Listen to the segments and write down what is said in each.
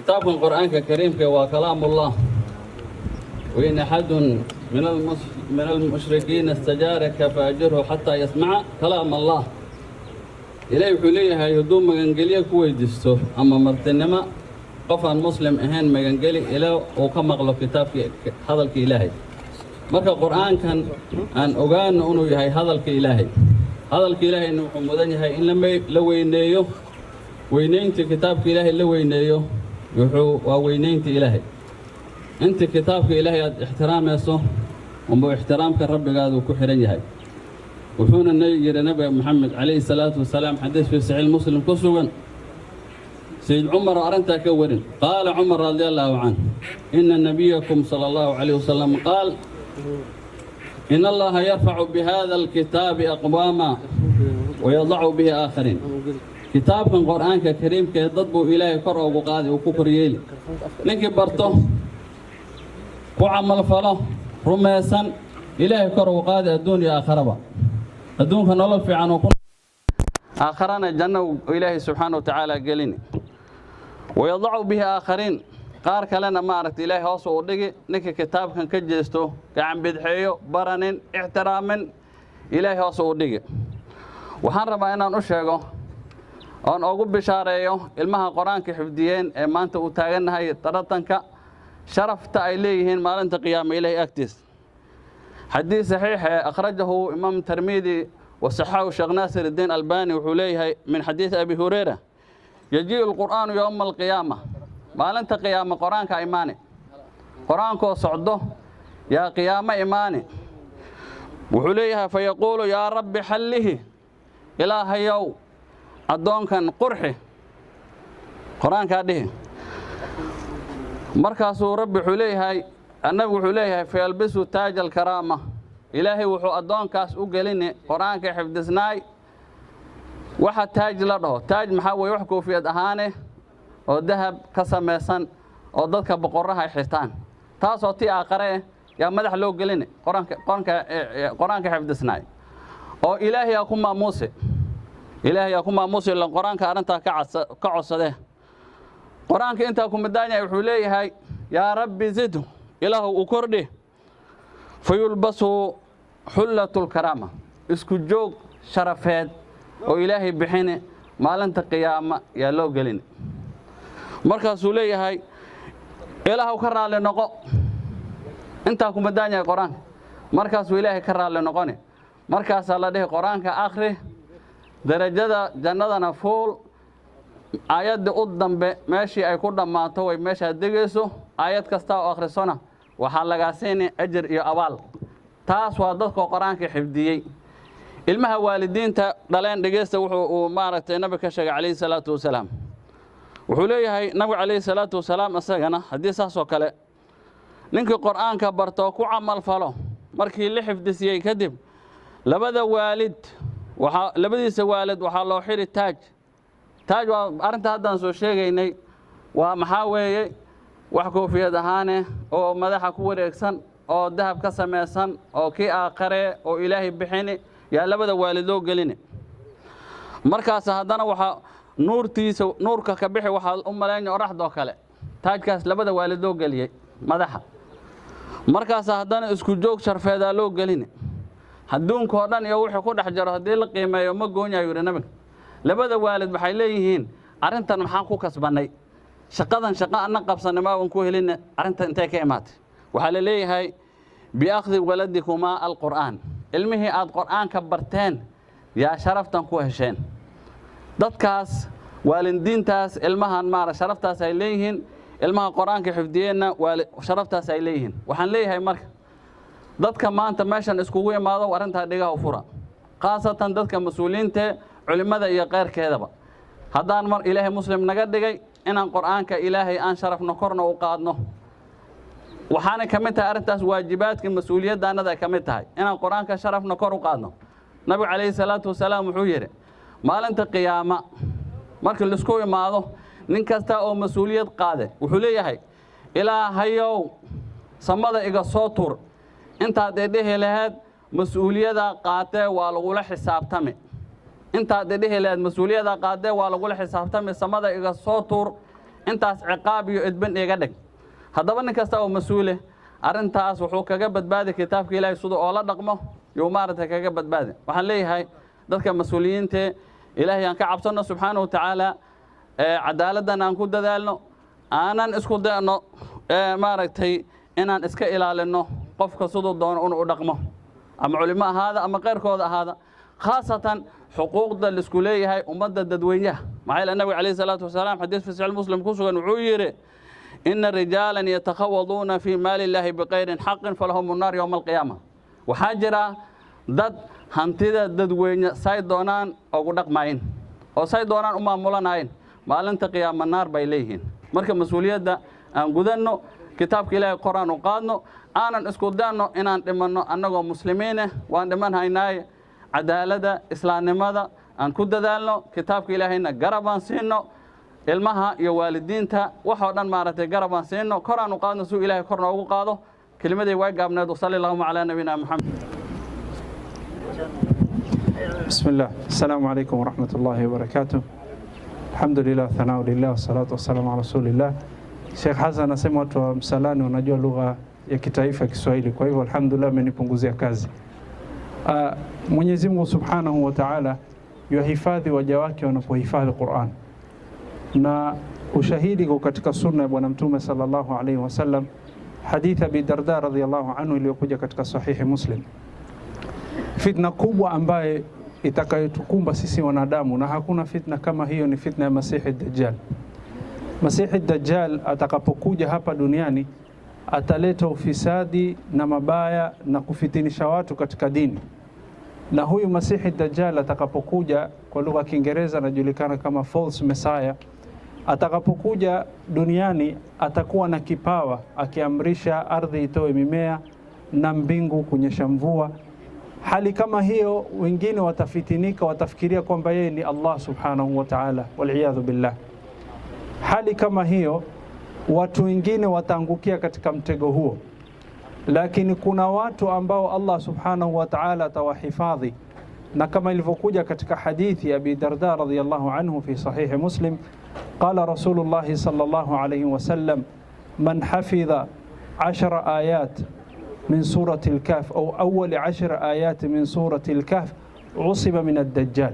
كتاب القرآن الكريم هو كلام الله، وإن أحد من المشركين استجارك فأجره حتى يسمع كلام الله. إلهي حليها يدوم مغنقلية كويدستو أما مرتنما قفا مسلم أهان مغنقلي إلى وكما أغلق كتاب هذا الإلهي مركا القرآن كان أن أغان أنه يهي هذا الإلهي إنه حمدان يهي إن لما لوينيو وينينت كتاب إلهي لوينيو يحو ووينينت إلهي أنت كتابك إلهي احترام يسو ومبو احترامك الرب قادوا كحرين يهي وحونا النبي محمد عليه الصلاة والسلام حديث في صحيح مسلم كسوغا سيد عمر أرنتا كورين قال عمر رضي الله عنه إن نبيكم صلى الله عليه وسلم قال إن الله يرفع بهذا الكتاب أقواما ويضع به آخرين. كتاب القرآن الكريم كيضبوا إلهي كرة وقاضي وكفر يلي نكي برطه وعمل فله رميسا إلهي كرة وقاضي الدنيا آخرة الدون كان الله في عنه آخرنا الجنة وإلهي سبحانه وتعالى قالين ويضع به آخرين قارك لنا ما أردت إلهي هوس ودقي نكي كتاب كان كجيستو كعن بدحيو برنين احتراما إلهي هوس ودقي وحان ربعنا نشيغو أن أقول بشاريو المها قرآن كحفديين ما أنت وتاغن هاي طرطنك شرفت إليهن ما لن قيام إليه أكتس حديث صحيح أخرجه إمام الترمذي وصححه الشيخ ناصر الدين الألباني وحليه من حديث أبي هريرة يجيء القرآن يوم القيامة ما لن قيام قرآن كإيماني قرآن كو صعده يا قيامة إيماني وحليها فيقول يا رب حله إلهي يوم أدون كان قرحي قرآن كاده مركز ربي حليها النبي حليها فيلبسوا تاج الكرامة إلهي وحو أدون كاس أقليني قرآن كحفظناي واحد تاج لده تاج محاوي يحكوا في أدهانه والذهب كسميسان وددك بقرها يحيطان تاسو تي آقره يا مدح لو قليني قرآن كحفظناي أو إلهي أكون موسى إلهي أكون موسى لأن قرآن كأنت كعصده قرآن كأنت أكون مداني وحولي هاي يا ربي زده إله أكرده فيلبسوا حلة الكرامة اسكو جوج شرفات وإلهي بحين ما لن قيامة يا لو قلين مركز ولي هاي إله كرر لنقو أنت أكون مداني قرآن مركز إلهي كرر لنقوني مركز الله ده قرآن كآخره درجة جنة فول آيات قدام ماشي أي كل ما توي ماشي هدقيسو آيات كستا آخر سنة وحلقاسيني أجر يا أبال تاس وادتك قرآن كحفظيي المها والدين دلين دقيسو ومارت النبي كشك عليه الصلاة والسلام وحوليه هاي نبي عليه الصلاة والسلام أسجنا حديث سوكله نك قرآن كبرتو كعمل فلو مركي اللي حفظيي كذب لبدا والد labadiisa waalid waxaa loo xiri taaj waa arinta haddaan soo sheegaynay waa maxaa weeye wax koofiyad ahaane oo madaxa ku wareegsan oo dahab ka samaysan oo kii aakhare oo ilaahay bixini yaa labada waalid loo gelini markaas haddana waxa nuurka ka bixi waxa u maleeyo oraxdo kale taajkaas labada waalid loo geliyay madaxa markaas haddana isku joog sharfeeda loo gelini hadduunka oo dhan iyo wixii ku dhex jiro hadii la qiimeeyo ma goonyayo yiri nabiga labada waalid waxay leeyihiin arintan maxaan ku kasbanay shaqadan shaqa aan qabsanay ma waan ku helin arintan intee ka imaatay waxa la leeyahay bi akhdi waladikuma alquran ilmihi aad quraanka barteen yaa sharaftan ku hesheen dadkaas waalidiintaas ilmahan ma sharaftaas ay leeyihiin ilmaha quraanka xifdiyeenna sharaftaas ay leeyihiin waxaan leeyahay marka dadka maanta meeshan iskugu imaado arinta dhigaha fura qaasatan dadka mas'uuliyiinta culimada iyo qeyrkeedaba haddaan mar ilaahay muslim naga dhigay inaan quraanka ilaahay aan sharafno korna u qaadno waxaana kamid tahay arintaas waajibaadka mas'uuliyadaanada kamid tahay inaan quraanka sharafno kor u qaadno nabi kaleey salaatu wasalaam wuxuu yiri maalinta qiyaama markii la isku imaado nin kasta oo mas'uuliyad qaade wuxuu leeyahay ilaahayow samada iga soo tur intaad dhehe lahayd mas'uuliyada qaatay waa lagu la xisaabtami intaad dhehe lahayd mas'uuliyada qaatay waa lagu la xisaabtami samada iga soo tur intaas ciqaab iyo edban iga dhig haddaba nin kasta oo mas-uule arrintaas wuxuu kaga badbaadi kitaabka ilaahay sida oo la dhaqmo yuu maaragtay kaga badbaadi waxaan leeyahay dadka mas-uuliyiinta ilaahay aan ka cabsanno subxaanahu watacaala cadaaladdan aan ku dadaalno aanan isku dayno maaragtay inaan iska ilaalinno qofka siduu doono inuu u dhaqmo ama culimo ahaada ama keyrkooda ahaada khaasatan xuquuqda laisku leeyahay ummadda dadweynaha maxaa yeele nabiga calayhi salaatu wasalaam xadiis fi saxiix muslim ku sugan wuxuu yidhi ina rijaalan yatakhawaduuna fii maali illaahi biqayrin xaqin falahum nnaar yowma alqiyaama waxaa jira dad hantida dadweyne say doonaan ugu dhaqmayn oo say doonaan u maamulanayn maalinta qiyaama naar bay leeyihiin marka mas-uuliyadda aan gudanno kitaabka ilaahay qoraan u qaadno aanan isku dayno inaan dhimanno annagoo muslimiinah waan dhiman haynaaye cadaaladda islaamnimada aan ku dadaalno kitaabka ilaahayna garab aan siinno ilmaha iyo waalidiinta waxoo dhan maaragtay garab aan siinno kor aan u qaadno suu ilaahay kor noogu qaado kelimadii way gaabneed wasali allahuma calaa nabiyina maxamed بسم الله السلام عليكم ورحمة الله وبركاته الحمد لله ثناء لله والصلاة والسلام على رسول الله Sheikh Hassan anasema watu wa Msalani wanajua lugha ya kitaifa Kiswahili, kwa hivyo alhamdulillah amenipunguzia kazi. Mwenyezi Mungu Subhanahu wa Ta'ala yuhifadhi waja wake wanapohifadhi Qur'an, na ushahidi kwa katika sunna ya Bwana Mtume sallallahu alaihi wasallam, hadithi Abi Darda radhiyallahu anhu iliyokuja katika sahihi Muslim. Fitna kubwa ambaye itakayotukumba sisi wanadamu, na hakuna fitna kama hiyo, ni fitna ya Masihi Dajjal. Masihi Dajjal atakapokuja hapa duniani ataleta ufisadi na mabaya na kufitinisha watu katika dini. Na huyu Masihi Dajjal atakapokuja, kwa lugha ya Kiingereza anajulikana kama false messiah, atakapokuja duniani atakuwa na kipawa akiamrisha ardhi itoe mimea na mbingu kunyesha mvua. Hali kama hiyo wengine watafitinika, watafikiria kwamba yeye ni Allah Subhanahu wa Ta'ala, waliyadhu billah. Hali kama hiyo watu wengine wataangukia katika mtego huo, lakini kuna watu ambao Allah Subhanahu wa Ta'ala atawahifadhi, na kama ilivyokuja katika hadithi ya Abi Darda radhiyallahu anhu fi sahihi Muslim, qala Rasulullah sallallahu alayhi wasallam, man hafidha 10 ayat min surati al-Kahf au awwal 10 ayat min surati al-Kahf usiba min ad-Dajjal,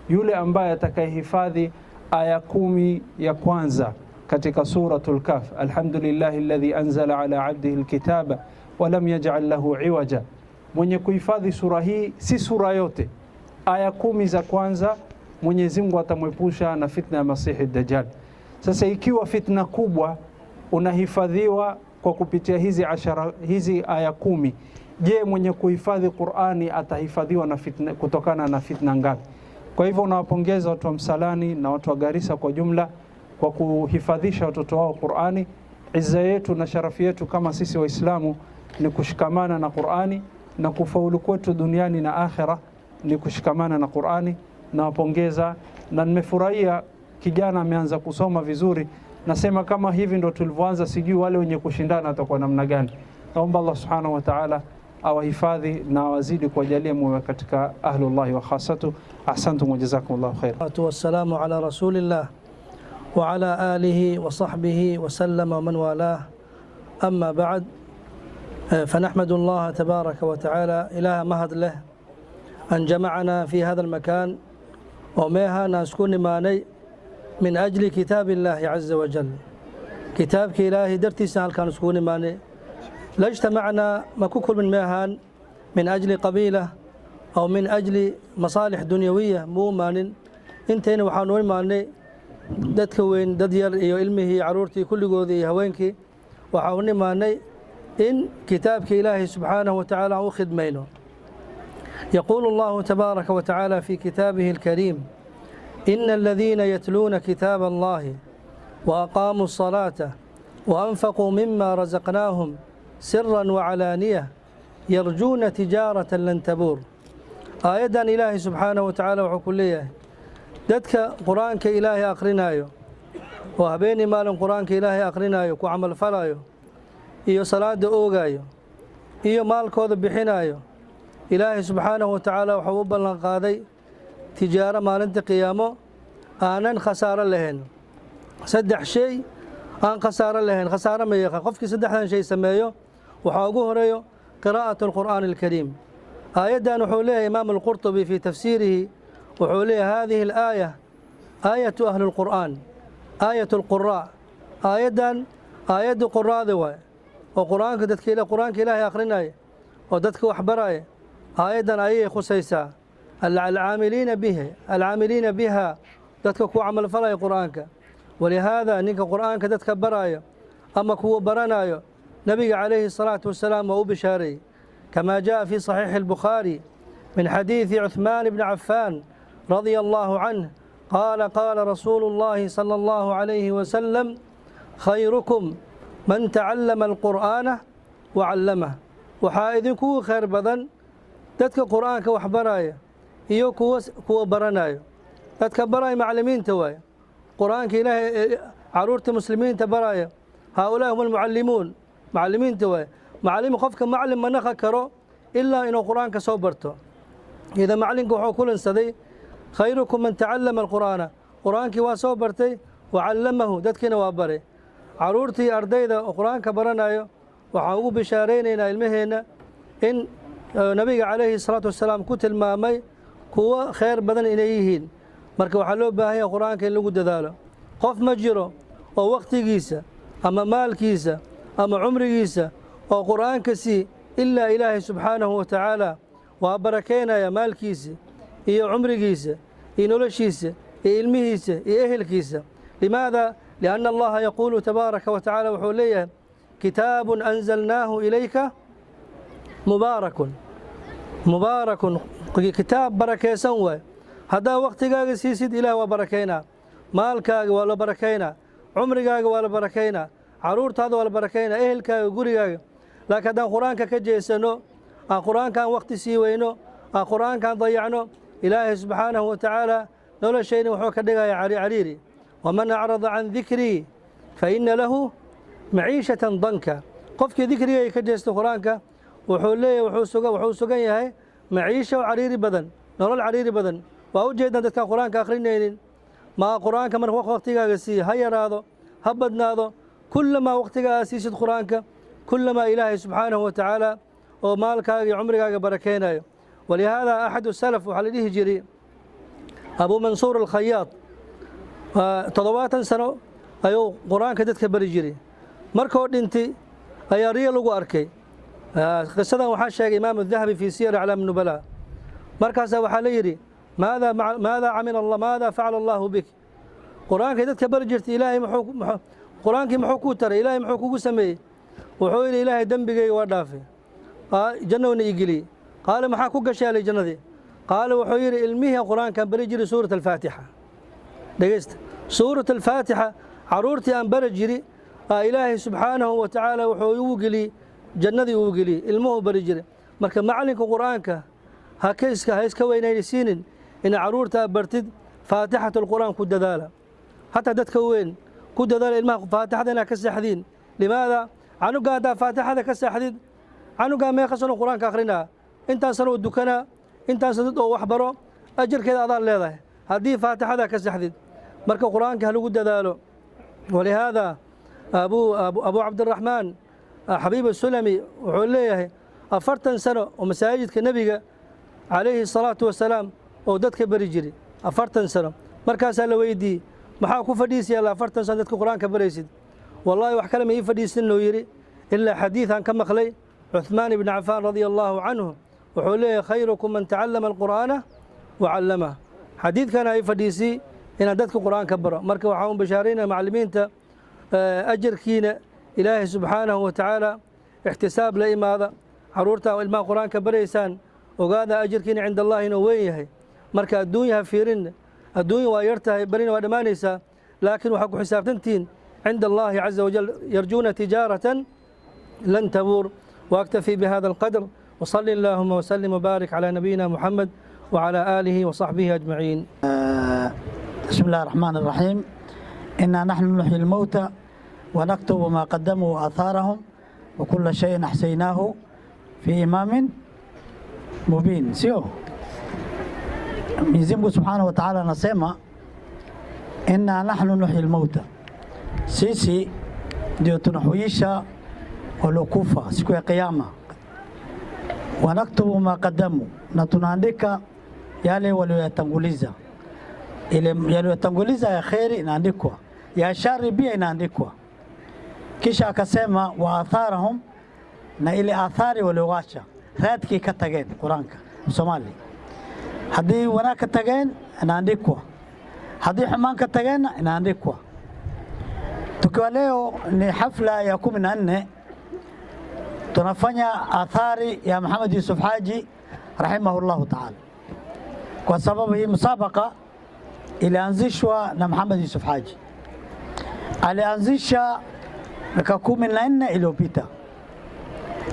yule ambaye atakayehifadhi aya 10 ya kwanza katika suratul Kahf, alhamdulillahi alladhi anzala ala abdihi alkitaba wa lam yaj'al lahu iwaja, mwenye kuhifadhi sura hii, si sura yote, aya 10 za kwanza, Mwenyezi Mungu atamwepusha na fitna ya Masihi Dajjal. Sasa ikiwa fitna kubwa unahifadhiwa kwa kupitia hizi aya 10, je, mwenye kuhifadhi Qur'ani atahifadhiwa na fitna, kutokana na fitna ngapi? Kwa hivyo nawapongeza watu wa Msalani na watu wa Garissa kwa jumla kwa kuhifadhisha watoto wao Qur'ani. Izza yetu na sharafi yetu kama sisi Waislamu ni kushikamana na Qur'ani, na kufaulu kwetu duniani na akhera ni kushikamana na Qur'ani. Nawapongeza na nimefurahia kijana ameanza kusoma vizuri. Nasema kama hivi ndo tulivyoanza, sijui wale wenye kushindana watakuwa namna gani. Naomba Allah Subhanahu wa Ta'ala awahifadhi na wazidi kuwajalia muwe katika ahlullahi wa khassatu. Ahsantum wa jazakumullahu khair. Wassalamu ala rasulillah wa ala alihi wa sahbihi wa sallama man walah. Amma ba'd, فنحمد الله تبارك وتعالى إله مهد له أن جمعنا في هذا المكان وميها نسكن ماني من أجل كتاب الله عز وجل. كتابك إلهي درتي سهل كان سكون ماني، لا اجتمعنا مكوكل من ميهان من أجل قبيلة أو من أجل مصالح دنيوية، مو مان انتين وحانوين ماني ددك وين ددير إيو علمه عرورتي كل قوذي هوينك وحاوني ماني إن كتابك إلهي سبحانه وتعالى هو خدمينه. يقول الله تبارك وتعالى في كتابه الكريم: إن الذين يتلون كتاب الله وأقاموا الصلاة وأنفقوا مما رزقناهم سرا وعلانية يرجون تجارة لن تبور. آيدا إلهي سبحانه وتعالى وحكوليه ددك قرآنك إلهي أقرنايو وهبيني مال قرآنك إلهي أقرنايو وعمل فلايو iyo salaada oogayo iyo maalkooda bixinayo, Ilaahay subhanahu wa ta'ala wuxuu u ballan qaaday tijaaro maalinta qiyaamo aanan khasaaro lahayn. 3 shay aan khasaaro lahayn. khasaaro ma yaqaan qofkii saddexdan shay sameeyo waxaa ugu horeeyo qiraa'atu alqur'aani alkariim. aayaddan wuxuu leeyahay imaam alqurtubi fii tafsiirihi wuxuu leeyahay hadihi alaaya aayatu ahli lqur'aan aayatu alquraa. aayaddan aayadda quraada waay oo qur'aanka dadka qur'aanka ilaahay akhrinaya oo dadka wax baraya. aayaddan ayay khusaysaa alcaamiliina biha dadka ku camal falaya qur'aanka. walihaada ninka qur'aanka dadka baraya ama kuwa baranayo nabiga calayhi الصلاة والسلام waa u bishaareeyey كما جاء في صحيح البخاري من حديث عثمان بن عفان رضي الله عنه قال قال رسول الله صلى الله عليه وسلم خيركم من تعلم القرآن وعلمه. waxaa idinku khayr badan dadka qur'aanka wax baraya iyo kuwa baranayo. dadka baraya macallimiinta waaye qur'aanka ilaahay caruurta muslimiinta baraya هؤلاء هم المعلمون معلمينta waaye. macallin qofka macallin ma naqan karo ilaa inuu qur'aanka soo barto. ida macallinka wuxuu kulansaday khayrukum man tacallama alqur'aana qur'aankii waa soo bartay wacallamahu dadkiina waa baray. caruurtii ardayda oo qur'aanka baranayo waxaan ugu bishaaraynaynaa ilmaheenna in nabiga calayhi الصلاة والسلام ku tilmaamay kuwa khayr badan inay yihiin. marka waxaa loo baahan yahay qur'aanka in lagu dadaalo. qof ma jiro oo waqtigiisa ama maalkiisa ama cumrigiisa oo qur'aanka sii ilaa ilaahay subxaanahu wa tacaala waa barakeynaya maalkiisa iyo cumrigiisa iyo noloshiisa iyo ilmihiisa iyo ehelkiisa. limaada lianna allaha yaquulu tabaaraka wa tacaala wuxuu leeyahay kitaabun anzalnaahu ilayka mubaarakun kitaab barakeysan waay. haddaa waqtigaaga siisid ilaah waa barakeynaa, maalkaaga waa la barakeynaa, cumrigaaga waa la barakeynaa, caruurtaada waa la barakeynaa, ehelkaaga gurigaaga. laakiin haddaan qur'aanka ka jeesano aan qur'aankaan waqti sii weyno aan qur'aankaan dayacno ilaahay subxaanahu wa tacaala noloshayna wuxuu ka dhigaya cariiri. waman acrada can dikrii fa ina lahu maciishatan danka. qofkii dikrigay ka jeesta qur'aanka wuxuu leeyahay wuxuu sugan yahay maciisho cariiri badan, nolol cariiri badan. waa u jeedaan dadkaan qur'aanka akhrinaynin. ma qur'aanka marka waqtigaaga sii ha yaraado ha badnaado kullamaa waqtigaaga siisid qur'aanka kullamaa ilaahay subxaanahu wa tacaala oo maalkaaga iyo cumrigaaga barakeynayo. walihaada axadu salaf waxaa la dhihi jiray abuu mansuur alkhayaad 70 sano ayuu qur'aanka dadka bari jiray. markuu dhintay ayaa riyo lagu arkay. qisadan waxaa sheegay imaam الdahabi fii siyar aclaam الnubala. markaasaa waxaa la yidhi maada facala allahu bik. qur'aankay dadka bari jirtay ilaahay qur'aankii muxuu kuu taray, ilaahay muxuu kugu sameeyey? wuxuu yidhi ilaahay dembigayga waa dhaafay, jannowna ii geliyey. qaale maxaa ku gashaalay jannadii? qaale wuxuu yidhi ilmihii qur'aankaan bari jiray suurat alfaatixa. dhegeysta, suurat alfaatixa caruurtii aan bari jiri ilaahay subxaanahu wa tacaala wuxuu igu geliyey jannadii uu geliyey, ilmuhu bari jiray. marka macallinka qur'aanka ha iska weynaysiinin in caruurta bartid faatixat alqur'aan ku dadaala. hataa dadka weyn ku dadaala ilmaha faatixada inaad ka seexdiin. limaada? canugaa haddaa faatixada ka seexdid canugaa meeqa sano qur'aanka akhrinaa, intaan sano dukanaa, intaan sanad oo wax baro, ajarkeeda adaad leedahay haddii faatixada ka seexdid. marka qur'aanka ha lagu dadaalo. walihaada abu cabdiraxmaan xabiib asulami wuxuu leeyahay 40 sano oo masaajidka nebiga calayhi الصلاة والسلام oo dadka bari jiray 40 sano. markaasaa la weydiiyey maxaa ku fadhiisaya 40 sano dadka qur'aanka baraysid? wallahi wax kale ma ii fadhiisin loo yidhi ilaa xadiiثan ka maqlay cuثmaan ibn cafaan radia allahu canhu wuxuu leeyahay khayrukum man tacallama alqur'aana wacallamah. xadiidkana ay fadhiisii inaan dadka qur'aanka baro. marka waxaa un bashaaraynaya macallimiinta ajarkiina ilaahay subxaanahu wa tacaala ixtisaab la imaada. caruurta ilmaha qur'aanka baraysaan ogaada ajarkiina cinda allahi inuu weyn yahay. marka adduunya ha fiirin, adduunya waa yar tahay barina waa dhammaanaysaa, laakiin waxaa ku xisaabtantihiin cinda allahi caza wajal yarjuuna tijaaratan lan tabuur. waaktafi bihada alqadr وصلي اللهم وسلم وبارك على نبينا محمد وعلى آله وصحبه أجمعين. بسم الله الرحمن الرحيم. إنا نحن نحيي الموتى ونكتب ما قدموا وآثارهم وكل شيء أحصيناه في إمام مبين. سيو Mwenyezi Mungu Subhanahu wa Ta'ala anasema inna nahnu nuhyil mauta, sisi ndio tunahuisha waliokufa siku ya Kiyama. Wanaktubu ma qaddamu, na tunaandika yale walioyatanguliza. Ile yaliyotanguliza ya khairi inaandikwa, ya shari pia inaandikwa. Kisha akasema wa atharahum, na ile athari waliowacha raadkii ka tageen Quraanka Soomaali. Haddii wanaag ka tageen inaandikwa, haddii xumaan ka tageenna inaandikwa. Tukiwa leo ni hafla ya 14 tunafanya athari ya Muhammad Yusuf Haji rahimahullahu ta'ala, kwa sababu hii musabaka ilianzishwa na Muhammad Yusuf Haji. Alianzisha miaka 14 iliyopita.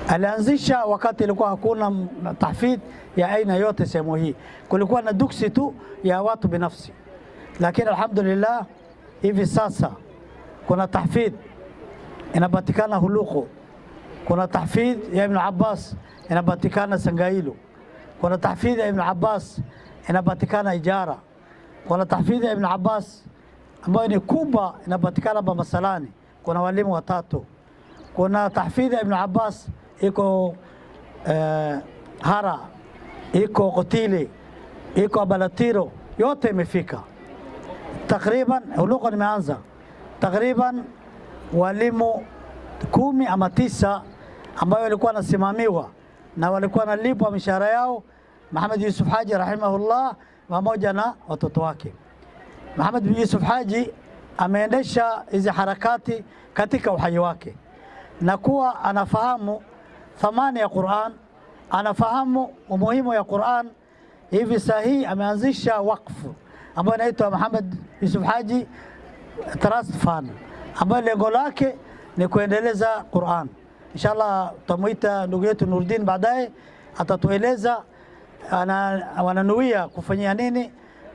Alianzisha wakati ilikuwa hakuna tahfidh ya aina yote sehemu hii, kulikuwa na duksi tu ya watu binafsi. Lakini alhamdulillah hivi sasa kuna tahfidh inapatikana Huluku, kuna tahfidh ya Ibn Abbas inapatikana Sangailu, kuna tahfidh ya Ibn Abbas inapatikana Ijara, kuna tahfidh ya Ibn Abbas ambayo ni kubwa inapatikana Bamasalani, kuna walimu watatu. Kuna tahfidh ya Ibn Abbas iko Hara, iko Kotile, iko Balatiro, yote imefika takriban. Huluku nimeanza takriban walimu 10 ama 9 ambao walikuwa wanasimamiwa na walikuwa wanalipwa mishahara yao Muhammad Yusuf Haji rahimahullah pamoja na watoto wake. Muhammad Yusuf Haji ameendesha hizi harakati katika uhai wake, na kuwa anafahamu thamani ya Qur'an, anafahamu umuhimu ya Qur'an. Hivi sahihi ameanzisha wakfu ambayo inaitwa Muhammad Yusuf Haji Trust Fund, ambayo lengo lake ni kuendeleza Qur'an. Inshallah tumuita ndugu yetu Nuruddin baadaye atatueleza wananuia kufanyia nini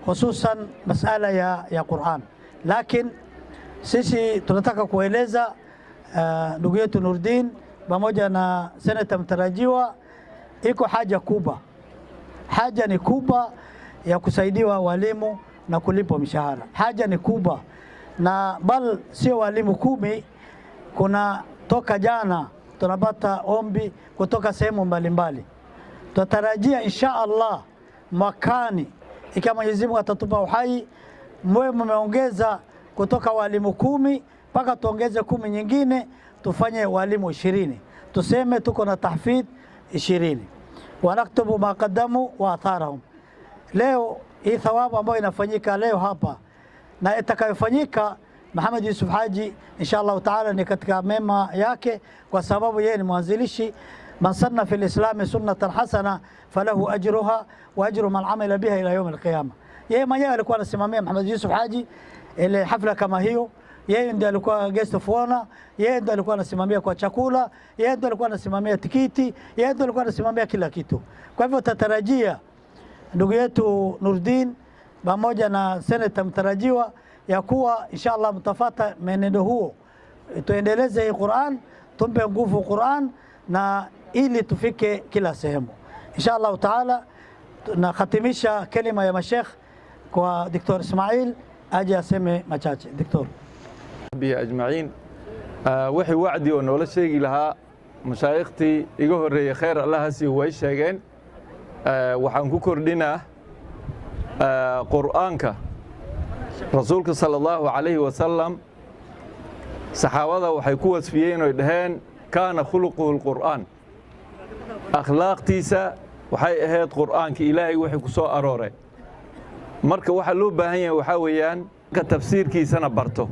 hususan masala ya Qur'an. Lakini sisi tunataka kueleza ndugu yetu Nuruddin pamoja na seneta mtarajiwa, iko haja kubwa, haja ni kubwa ya kusaidiwa walimu na kulipwa mishahara. Haja ni kubwa, na bal sio walimu 10, kuna toka jana tunapata ombi kutoka sehemu mbalimbali. Tutarajia insha Allah mwakani, ikiwa Mwenyezi Mungu atatupa uhai, mwe mmeongeza kutoka walimu 10 mpaka tuongeze 10 nyingine, tufanye walimu 20. Tuseme tuko na tahfidh 20. Wanaktubu ma qaddamu wa atharahum. Leo hii thawabu ambayo inafanyika leo hapa na itakayofanyika Muhammad Yusuf Haji inshallah taala ni katika mema yake, kwa sababu yeye ni mwanzilishi man sanna fil islam sunnatan hasana falahu ajruha wa ajru man amila biha ila yawm alqiyama. Yeye mwenyewe alikuwa anasimamia Muhammad Yusuf Haji ile hafla kama hiyo, yeye ndiye alikuwa guest of honor, yeye ndiye alikuwa anasimamia kwa chakula, yeye ndiye alikuwa anasimamia tikiti, yeye ndiye alikuwa anasimamia kila kitu. Kwa hivyo tatarajia ndugu yetu Nuruddin pamoja na seneta mtarajiwa ya kuwa inshallah mtafata menendo huo, tuendeleze hii Qur'an, tumpe nguvu Qur'an na ili tufike kila sehemu inshallah taala. Na khatimisha kelima ya mashekh kwa Dr. Ismail aje aseme machache. Dr. bi ajma'in wixii wacdi oo noola sheegi lahaa mashaayikhtii iga horeeyay khayr Allah si way sheegeen. waxaan ku kordhinaa Qur'aanka rasuulka sallallahu alayhi wa sallam saxaabada waxay ku wasfiyeen oo dhaheen kaana khuluquhu alqur'aan, akhlaaqtiisa waxay ahayd qur'aanka ilaahay wixii ku soo arooray. marka waxa loo baahan yahay waxa weeyaan ka tafsiirkiisana barto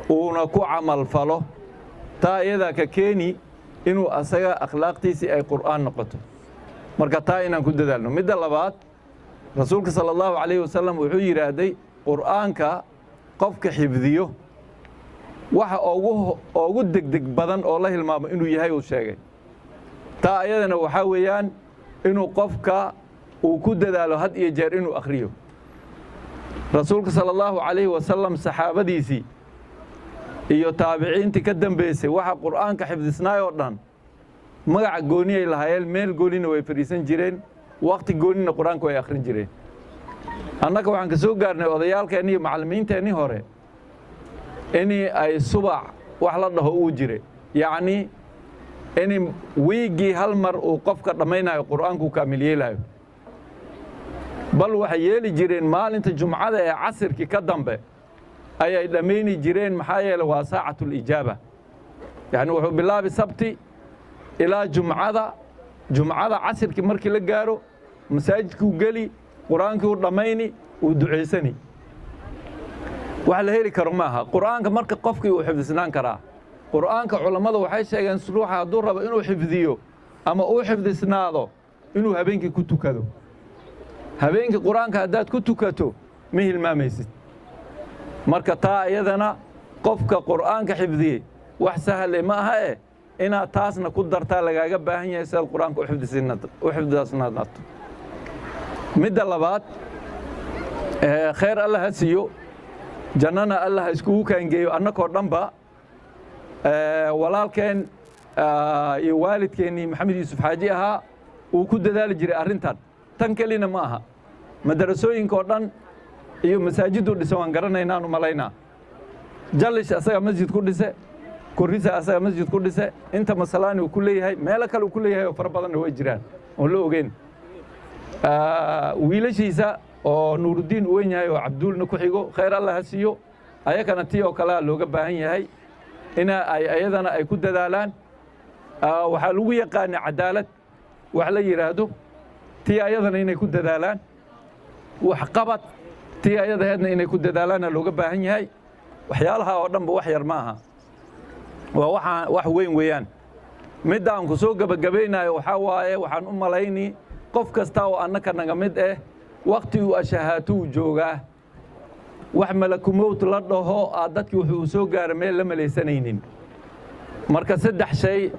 uuna ku camal falo, taa iyada ka keeni inuu asaga akhlaaqtiisi ay qur'aan noqoto. marka taa inaan ku dadaalno. midda labaad, rasuulka sallallahu alayhi wa sallam wuxuu yiraahday qur'aanka qofka xifdiyo waxa ugu degdeg badan oo la hilmaamo inuu yahay uu sheegay. taa ayadana waxa weeyaan inuu qofka uu ku dadaalo had iyo jeer inuu akhriyo. rasuulka sallallahu alayhi wa sallam saxaabadiisi iyo taabiciintii ka dambeysay waxa qur'aanka xifdisnaay oo dhan magaca gooni ay lahaayeen, meel goonina way fariisan jireen, waqti goonina qur'aanka way akhrin jireen. annaga waxaan ka soo gaarnay odayaalkeennii iyo macallimiinteennii hore inay ay subax wax la dhaho uu jire yacni in wiigii hal mar uu qofka dhammaynayo qur'aanku kaamil yeelayo bal waxay yeeli jireen maalinta jumcada ee casirkii ka dambe ayay dhammayni jireen maxaa yeelay waa saacatul ijaaba yacni wuxuu bilaabi sabti ilaa jumcada casirkii markii la gaaro masaajidkuu geli qur'aankii u dhammayni uu ducaysani wax la heli karo maaha qur'aanka marka qofkii uu xifdisnaan karaa qur'aanka culammada waxay sheegeen ruuxa hadduu rabo inuu xifdiyo ama uu xifdisnaado inuu habeenkii ku tukado habeenkii qur'aanka haddaad ku tukato ma hilmaamaysid marka taa iyadana qofka qur'aanka xifdiyey wax sahle ma aha inaad taasna ku dartaa lagaaga baahan yahay sidaad qur'aanka u xifdisnaadnaato midda labaad khayr alla ha siiyo jannana alla ha iskugu kaangeeyo annakoo dhanba walaalkeen iyo waalidkeennii maxamed yuusuf xaaji ahaa uu ku dadaali jiray arrintan tan kelina ma aha madarasooyinkaoo dhan iyo masaajiduu dhise waan garanaynaanu malaynaa jallish asaga masjid ku dhise korrisa asaga masjid ku dhise inta masalaani uu ku leeyahay meelo kale uu ku leeyahay oo fara badanna way jiraan oon la ogeyn wiilashiisa oo nuuruddiin u weyn yahay oo cabduulna ku xigo khayr alla ha siiyo ayakana tii oo kalea looga baahan yahay ayadana ay ku dadaalaan waxaa lagu yaqaana cadaalad wax la yidhaahdo tii ayadana inay ku dadaalaan waxqabad tii ayadaheedna inay ku dadaalaana looga baahan yahay waxyaalaha oo dhanba wax yar ma aha waa wax weyn weeyaan midda aan ku soo gebagabaynayo waxaa waaye waxaan u malayni qof kasta oo annaka naga mid wakhti uu ashahaatuu joogaa wax malakumowt la dhaho dadkii wuxuu soo gaara meel la malaysanaynin marka 3 shay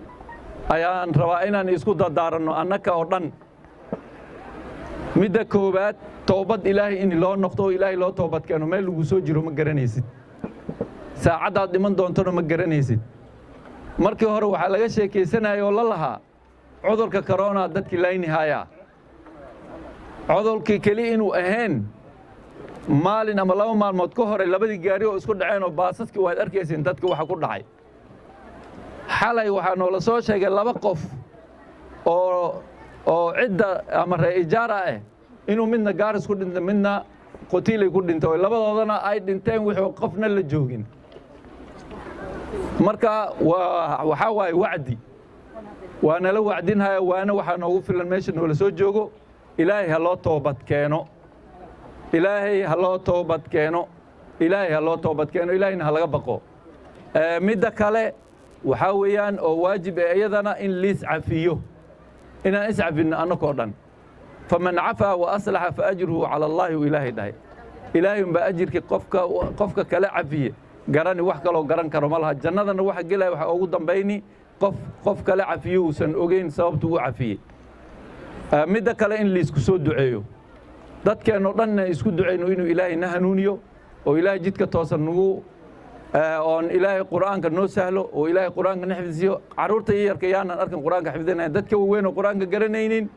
ayaan rabaa inaan isku dadaaranno annaka oo dhan midda koowaad toobad ilaahay in loo noqdo oo ilaahay loo toobad keeno meel lagu soo jiro ma garanaysid saacadaad dhiman doontona ma garanaysid markii hore waxaa laga sheekaysanaya oo la lahaa cudurka corona dadkii laynihaya cudurkii keli inuu ahayn maalin ama 2 maalmood ka hore labadii gaari oo isku dhaceen oo baasaskii waad arkaysiin dadka waxa ku dhacay xalay waxaa noola soo sheegay 2 qof oo cidda ama ree ijaara inuu midna gaaris ku dhintay midna qotiilay ku dhintay oo labadoodana ay dhinteen wixii qofna la joogin marka waxa waay wacdi waana la wacdinaya waana waxa noogu filan meesha noola soo joogo ilaahay ha loo toobad keeno ilaahay ha loo toobad keeno ilaahayna ha laga baqo midda kale waxaa weeyaan oo waajib iyadana in liis cafiyo inaan iscafinno annakoo dhan faman cafaa wa aslaxa fa ajruhu cala allaahi u ilaahay dhahay ilaahay unbaa ajirkii qofka kale cafiye garani wax kaloo garan karo ma laha jannadana waxa gelaya waxa ugu dambayni qof kale cafiyo uusan ogeyn sababtu u cafiyey midda kale in liisku soo duceeyo dadkeennoo dhanna isku ducayno inuu ilaahay na hanuuniyo oo ilaahay jidka toosan nagu oon ilaahay qur'aanka noo sahlo oo ilaahay qur'aanka na xifdisiyo carruurta yarka yaanan arkan qur'aanka xifdinayn dadka waaweyn oo qur'aanka garanaynin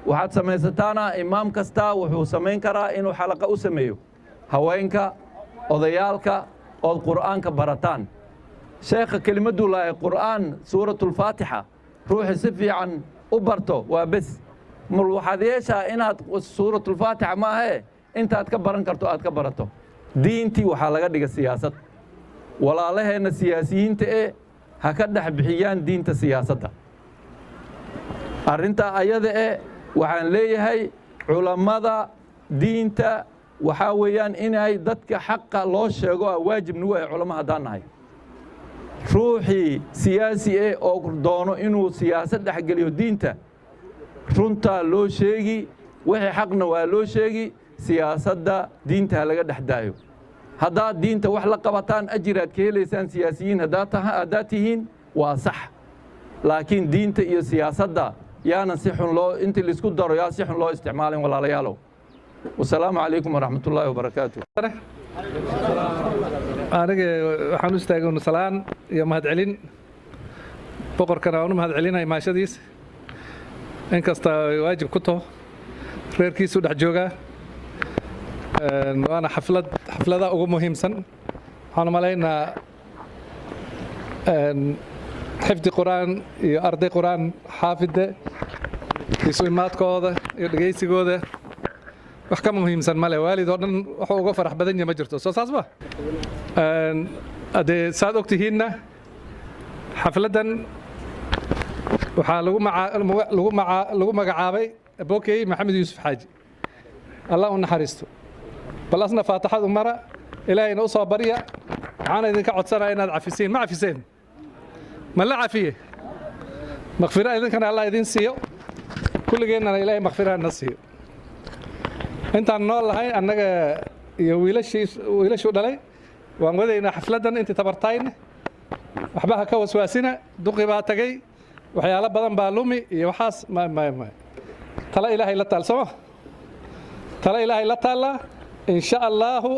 waxaad samaysataana imaam kasta wuxuu samayn karaa inuu xalaqa u sameeyo haweenka odayaalka ood qur'aanka barataan sheekha kelimaduu lahay qur'aan suuratulfaatixa ruuxi si fiican u barto waa bes mar waxaad yeeshaa inaad suuratulfaatixa ma ahee intaad ka baran karto aad ka barato diintii waxaa laga dhiga siyaasad walaalaheenna siyaasiyiinta ha ka dhex bixiyaan diinta siyaasadda arrintaa ayada waxaan leeyahay culammada diinta waxaa weeyaan inay dadka xaqa loo sheego waajib nagu culamo haddaan nahay ruuxii siyaasi oo doono inuu siyaasad dhexgeliyo diinta runtaa loo sheegi wixii xaqna waa loo sheegi siyaasadda diinta ha laga dhex daayo haddaad diinta wax la qabataan ajiraad ka helaysaan siyaasiyiin haddaad tihiin waa sax laakiin diinta iyo siyaasadda yaanan si xun intii laisku daro yaa si xun loo isticmaalin walaalayaalow wasalaamu calaykum waraxmat ullaahi wabarakaatu aniga waxaan u istaagay salaan iyo mahadcelin boqorkana waan u mahadcelinahay maashadiis inkasta ay waajib ku taho reerkiisu dhex joogaa waana xafladaha ugu muhiimsan waxaan malaynaa xifdi qur'aan iyo arday qur'aan xaafide isu imaadkooda iyo dhegaysigooda wax ka muhiimsan male waalid oo dhan wuxuu uga farax badan yahay ma jirto soo saas ba adee saad ogtihiinna xafladan waxaa lagu magacaabay abookey maxamed yuusuf xaaji allah u naxariisto bal asna faataxadu mara ilaahayna u soo barya waxaana idinka codsanaya inaad cafisiin ma cafiseen ma la cafiye makfira idinkana allah idin siiyo kulligeennana ilaahay makfiraha na siiyo intaan nool lahay annaga iyo wiilashuu dhalay waan wadaynaa xafladan intii tabartayne waxba ha ka waswaasina duqi baa tagay waxyaalo badan baa lumi iyo waxaas tala ilaahay la taal sooma tala ilaahay la taallaa insha allaahu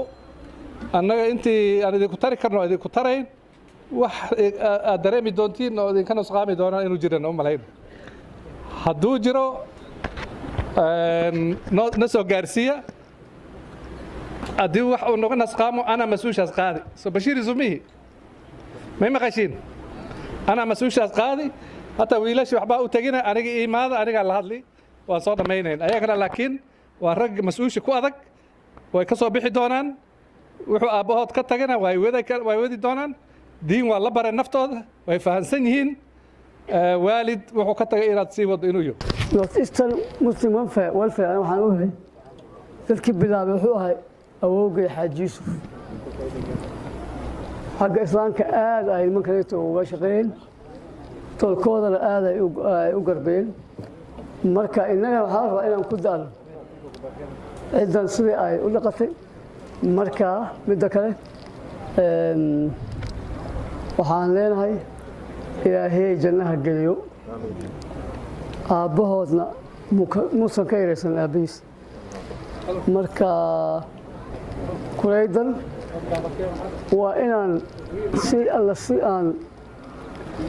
annaga intii aan idinku tari karno oo idinku tarayn wax aad dareemi doontiin oo idinka nusqaami doonaan inuu jirana u malayn hadduu jiro na soo gaarsiiya haddii wax uu noga nasqaamo anaa mas-uushaas qaadi soo bashiir isumihi may maqashiin anaa mas-uushaas qaadi hataa wiilashii waxbaa u tegina aniga imaada anigaa la hadli waan soo dhammaynayn ayagana laakiin waa rag mas-uulshi ku adag way ka soo bixi doonaan wuxuu aabbahood ka tagana way wadi doonaan diin waa la baray naftooda way fahansan yihiin waalid wuxuu ka tagay inaad sii wado inuu yaho northeastern muslim welfare waxaan u helay dadkii bilaabay wuxuu ahay awowgay xaaji yuusuf xagga islaamka aad ay nimankaneeto uga shaqeeyeen tolkoodana aad ay u garbeen marka innagana waxaa la rabaa inaan ku da'no ciddan sidii ay u dhaqatay marka midda kale waxaan leenahay ilaahey jannaha geliyo aabbahoodna muusan ka yaraysan aabbihiis marka kuraydan waa inaan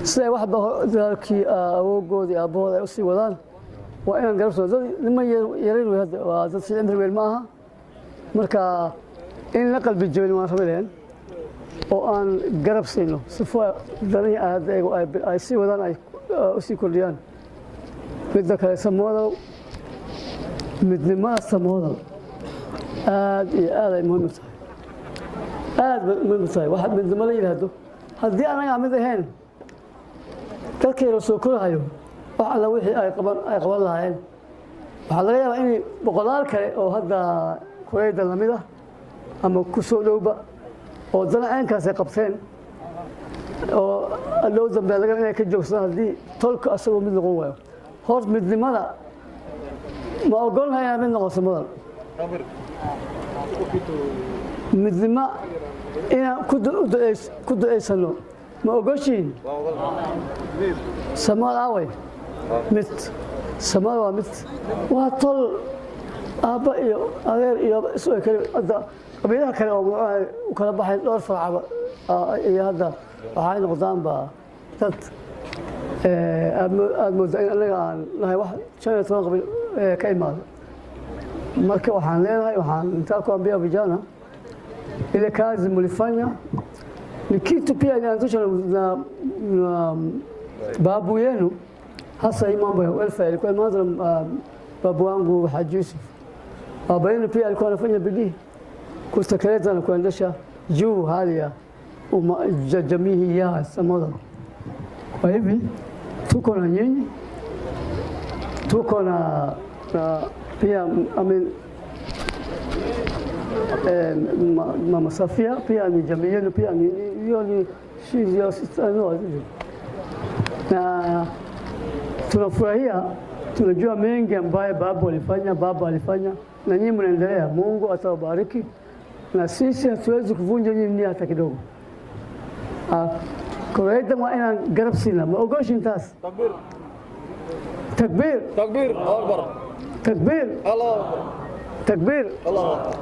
siday waxba dadaalkii awoogoodii aabbahooda ay u sii wadaan waa inaan garabsano dad niman yarin wey hadda waa dad si cimri weyn ma aha marka in la qalbi jebin waan rabi lahayn oo aan garab siino sifo danihii ay sii wadaan ay u sii kordhiyaan midda kale samoodow midnimada samoodow aad iyo aad ay muhiim u tahay aad bay muhiim u tahay waxa midnimo la yidhaahdo haddii anagaa mid ahayn dadkayna soo korahayo wax alla wixii ay qaban lahaayeen waxaa laga yaabaa inay boqolaal kale oo hadda kurayda lamid ah ama ku soo dhowba oo dana caynkaas ay qabteen oo dhow dambe laga inay ka joogsadaan haddii tolka asagoo mid noqon waayo hor midnimada ma ogolnahay inaan mid noqoto mudan midnimo inaan ku ducaysano ma ogoshiin samada away mid samada waa mid waa tol aabba iyo adeer iyo hadda qabiilaha kale oo u kala baxay dhowr farcaba iyo hadda waxay noqdaanba dad aad moodaa in anaga aan nahay wax 15 qabiil ka imaado marka waxaan leenahay waxaan intaa ku ambiya vijana ile kazi mlifanya ni kitu pia inaanzisha na babu yenu hasa hii mambo ya welfare ilikuwa imeanza na babu wangu Haji Yusuf. Baba yenu pia alikuwa anafanya bidii kutekeleza na kuendesha juu hali ya jamii ya Samora. Kwa hivi tuko na nyinyi, tuko na pia Mama Safia pia ni jamii yenu, pia hiyo ni na tunafurahia, tunajua mengi ambayo baba alifanya na nyinyi mnaendelea. Mungu atawabariki na sisi hatuwezi kuvunja nyinyi hata kidogo. Kurayda ma inaan garab siina ma ogosh intaas. Takbir Allah akbar. Takbir Allah akbar. Takbir Allah akbar.